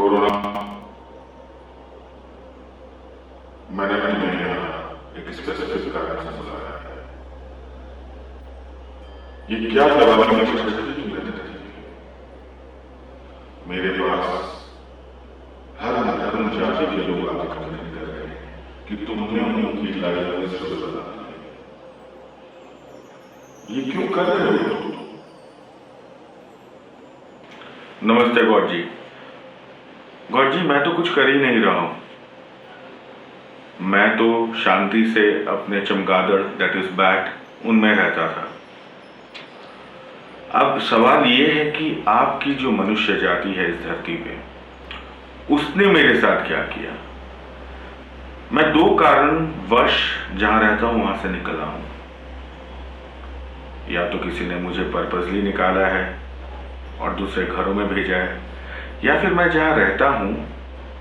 Corona मैंने तुम्हें एक स्पेसिफिक कारण से बुलाया है। ये क्या दवा मेरे पास हर धर्म जाति के लोग आके कंप्लेन कर रहे हैं कि तुमने उनकी लाइफ में बदला। ये क्यों कर रहे हो तुम? नमस्ते गॉड जी। गॉड जी, मैं तो कुछ कर ही नहीं रहा हूं। मैं तो शांति से अपने चमगादड़ दैट इज बैट उनमें रहता था। अब सवाल ये है कि आपकी जो मनुष्य जाति है इस धरती पे, उसने मेरे साथ क्या किया। मैं 2 कारणवश जहां रहता हूं वहां से निकला हूं। या तो किसी ने मुझे पर्पसली निकाला है और दूसरे घरों में भेजा है, या फिर मैं जहां रहता हूं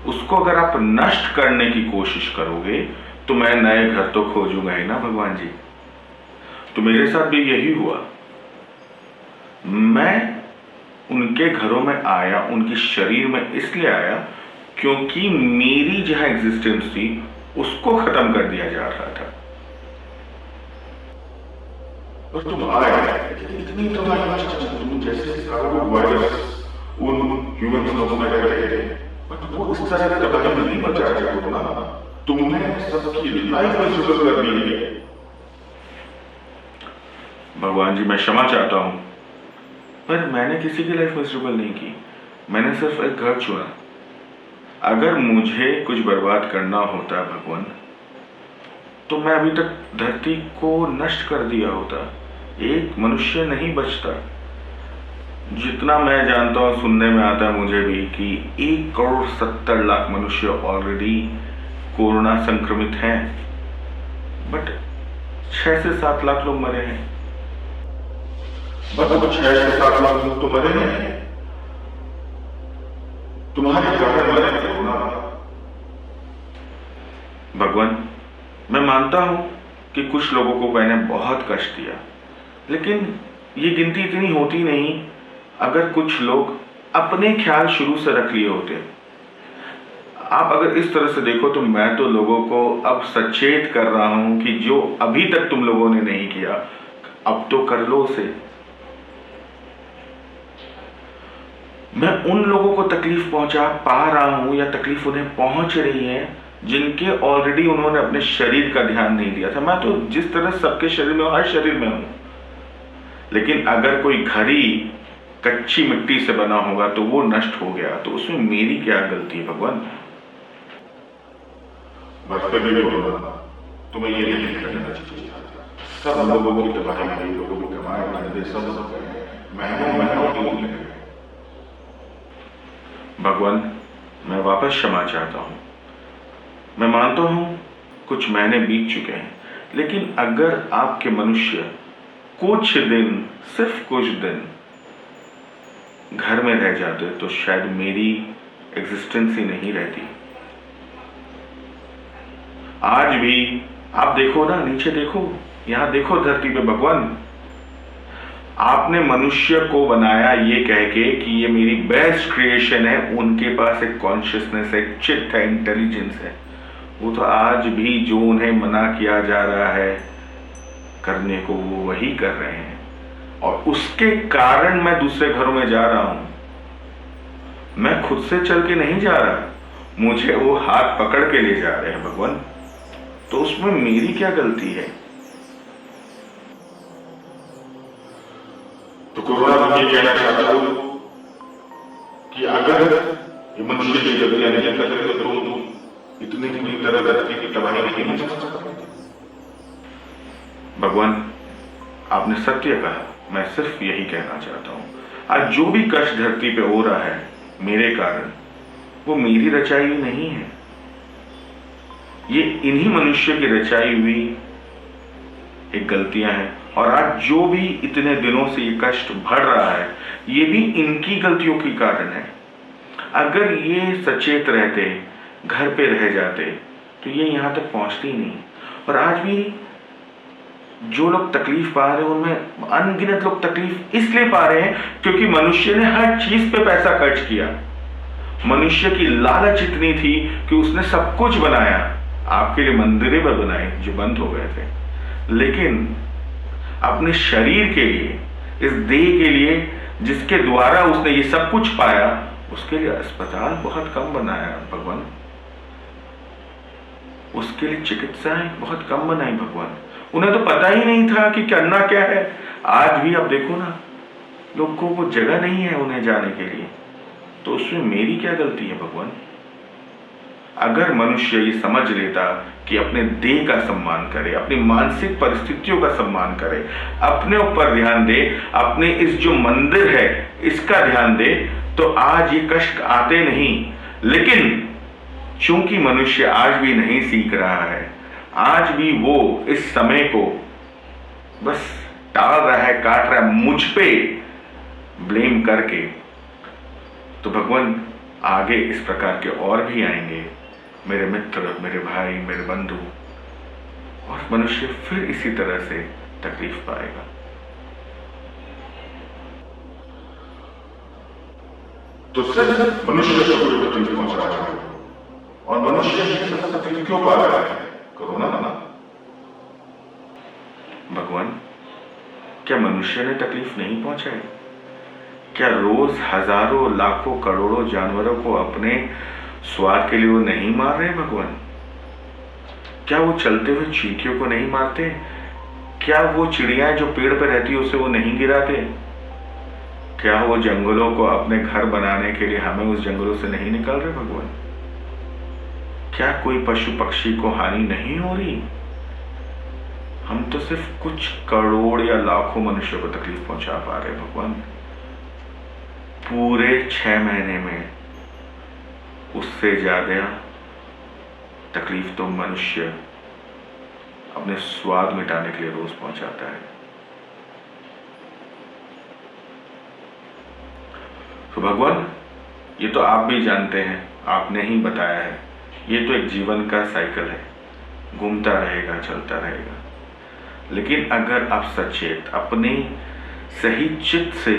उसको अगर आप नष्ट करने की कोशिश करोगे तो मैं नए घर तो खोजूंगा ही ना भगवान जी। तो मेरे साथ भी यही हुआ। मैं उनके घरों में आया, उनके शरीर में इसलिए आया क्योंकि मेरी जहां एग्जिस्टेंस थी उसको खत्म कर दिया जा रहा था। और तुम आए इतनी तुम जैसे वायरस उन ह्यूमन लोगों में रहे थे, बट वो इस तरह का तबाही नहीं मचाया कोरोना। तुमने सबकी लाइफ में शुरू कर दी है। भगवान जी, मैं क्षमा चाहता हूं, पर मैंने किसी की लाइफ मिसरेबल नहीं की। मैंने सिर्फ एक घर चुना। अगर मुझे कुछ बर्बाद करना होता भगवान, तो मैं अभी तक धरती को नष्ट कर दिया होता। एक मनुष्य नहीं बचता। जितना मैं जानता हूं, सुनने में आता है मुझे भी कि 1,70,00,000 मनुष्य ऑलरेडी कोरोना संक्रमित हैं, बट 6 से 7 लाख लोग मरे हैं। बस 6 से 7 लाख लोग तो मरे हैं, तुम्हारे कारण मरे कोरोना। भगवान, मैं मानता हूं कि कुछ लोगों को मैंने बहुत कष्ट दिया, लेकिन ये गिनती इतनी होती नहीं। अगर कुछ लोग अपने ख्याल शुरू से रख लिए होते। आप अगर इस तरह से देखो तो मैं तो लोगों को अब सचेत कर रहा हूं कि जो अभी तक तुम लोगों ने नहीं किया, अब तो कर लो उसे। मैं उन लोगों को तकलीफ पहुंचा पा रहा हूं या तकलीफ उन्हें पहुंच रही है जिनके ऑलरेडी उन्होंने अपने शरीर का ध्यान नहीं दिया था। मैं तो जिस तरह सबके शरीर में, हर शरीर में हूं, लेकिन अगर कोई घर ही कच्ची मिट्टी से बना होगा तो वो नष्ट हो गया, तो उसमें मेरी क्या गलती है भगवान। बस कभी कोरोना तुम्हें ये नहीं करना चाहिए। सब लोगों की तबाही, लोगों को कमाए, सब महीनों भगवान, मैं वापस क्षमा चाहता हूं। मैं मानता हूं कुछ महीने बीत चुके हैं, लेकिन अगर आपके मनुष्य कुछ दिन, सिर्फ कुछ दिन घर में रह जाते तो शायद मेरी एग्जिस्टेंस ही नहीं रहती। आज भी आप देखो ना, नीचे देखो, यहां देखो धरती पे भगवान, आपने मनुष्य को बनाया ये कह के कि ये मेरी बेस्ट क्रिएशन है। उनके पास एक कॉन्शियसनेस, एक चित्त है, इंटेलिजेंस है। वो तो आज भी जो उन्हें मना किया जा रहा है करने को, वो वही कर रहे हैं, और उसके कारण मैं दूसरे घरों में जा रहा हूं। मैं खुद से चल के नहीं जा रहा, मुझे वो हाथ पकड़ के ले जा रहे हैं भगवान। तो उसमें मेरी क्या गलती है? तो कोरोना ये कहना चाहता हूं कि अगर ये मनुष्य की गलतियां नहीं करते तो तुम इतनी बुरी तरह धरती की तबाही नहीं मचा सकते। भगवान, आपने सत्य कहा। मैं सिर्फ यही कहना चाहता हूं, आज जो भी कष्ट धरती पे हो रहा है मेरे कारण, वो मेरी रचाई हुई नहीं है। ये इन्हीं मनुष्य की रचाई हुई एक गलतियां हैं। और आज जो भी इतने दिनों से ये कष्ट बढ़ रहा है, ये भी इनकी गलतियों के कारण है। अगर ये सचेत रहते, घर पे रह जाते, तो ये यहां तक पहुंचते ही नहीं। और आज भी जो लोग तकलीफ पा रहे हैं, उनमें अनगिनत लोग तकलीफ इसलिए पा रहे हैं क्योंकि मनुष्य ने हर चीज पे पैसा खर्च किया। मनुष्य की लालच इतनी थी कि उसने सब कुछ बनाया, आपके लिए मंदिरें भी बनाए जो बंद हो गए थे, लेकिन अपने शरीर के लिए, इस देह के लिए जिसके द्वारा उसने ये सब कुछ पाया, उसके लिए अस्पताल बहुत कम बनाया भगवान, उसके लिए चिकित्साएं बहुत कम बनाई भगवान। उन्हें तो पता ही नहीं था कि करना क्या है। आज भी आप देखो ना, लोगों को जगह नहीं है उन्हें जाने के लिए, तो उसमें मेरी क्या गलती है भगवान? अगर मनुष्य ये समझ लेता कि अपने देह का सम्मान करे, अपनी मानसिक परिस्थितियों का सम्मान करे, अपने ऊपर ध्यान दे, अपने इस जो मंदिर है इसका ध्यान दे, तो आज ये कष्ट आते नहीं। लेकिन चूंकि मनुष्य आज भी नहीं सीख रहा है, आज भी वो इस समय को बस टाल रहा है, काट रहा है, मुझ पे ब्लेम करके, तो भगवान आगे इस प्रकार के और भी आएंगे, मेरे मित्र, मेरे भाई, मेरे बंधु, और मनुष्य फिर इसी तरह से तकलीफ पाएगा। तो सिर्फ मनुष्य को कोई तकलीफ पहुंचा रहा है, और मनुष्य ही सबसे तकलीफ क्यों पा रहा है? कोरोना ना। भगवान, क्या मनुष्य ने तकलीफ नहीं पहुंचाई? क्या रोज हजारों, लाखों, करोड़ों जानवरों को अपने स्वाद के लिए वो नहीं मार रहे भगवान? क्या वो चलते हुए चींटियों को नहीं मारते? क्या वो चिड़ियां जो पेड़ पर रहती है उसे वो नहीं गिराते? क्या वो जंगलों को अपने घर बनाने के लिए हमें उस जंगलों से नहीं निकाल रहे भगवान? क्या कोई पशु पक्षी को हानि नहीं हो रही? हम तो सिर्फ कुछ करोड़ या लाखों मनुष्यों को तकलीफ पहुंचा पा रहे भगवान। पूरे 6 महीने में उससे ज्यादा तकलीफ तो मनुष्य अपने स्वाद मिटाने के लिए रोज पहुंचाता है। तो भगवान, ये तो आप भी जानते हैं, आपने ही बताया है, ये तो एक जीवन का साइकिल है, घूमता रहेगा, चलता रहेगा। लेकिन अगर आप सचेत, अपने सही चित्त से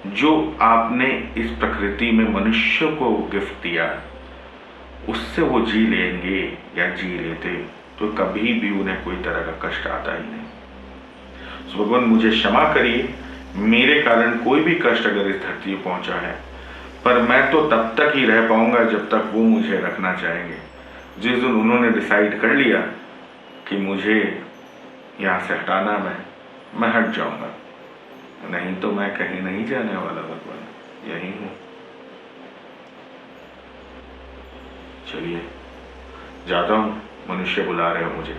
जो आपने इस प्रकृति में मनुष्य को गिफ्ट दिया, उससे वो जी लेंगे या जी लेते, तो कभी भी उन्हें कोई तरह का कष्ट आता ही नहीं। तो भगवान, मुझे क्षमा करिए, मेरे कारण कोई भी कष्ट अगर इस धरती पर पहुंचा है, पर मैं तो तब तक ही रह पाऊंगा जब तक वो मुझे रखना चाहेंगे। जिस दिन उन्होंने डिसाइड कर लिया कि मुझे यहाँ से हटाना, मैं हट जाऊंगा, नहीं तो मैं कहीं नहीं जाने वाला भगवान, यही हूं। चलिए, जाता हूं, मनुष्य बुला रहे हो मुझे।